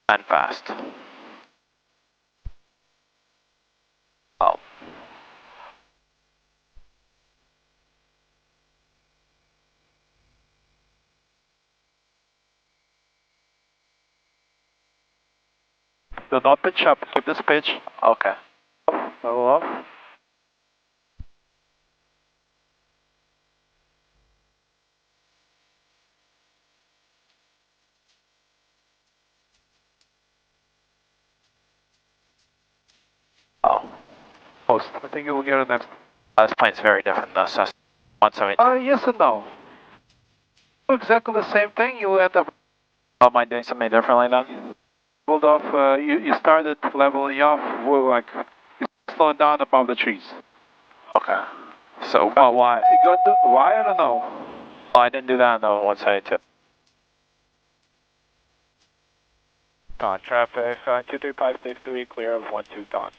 And fast. Oh. Do not pitch up. Keep this pitch. Okay. Level up. Oh. Post. I think you will get it next. This plane's very different though, so 170. Yes and no. Exactly the same thing. You end up Oh, am I doing something differently then? pulled off. You started leveling off. We're like you slowed down above the trees. Okay. So, why? You got the, why? I don't know. Oh, I didn't do that on the 172. Traffic 235 clear of 12 Don.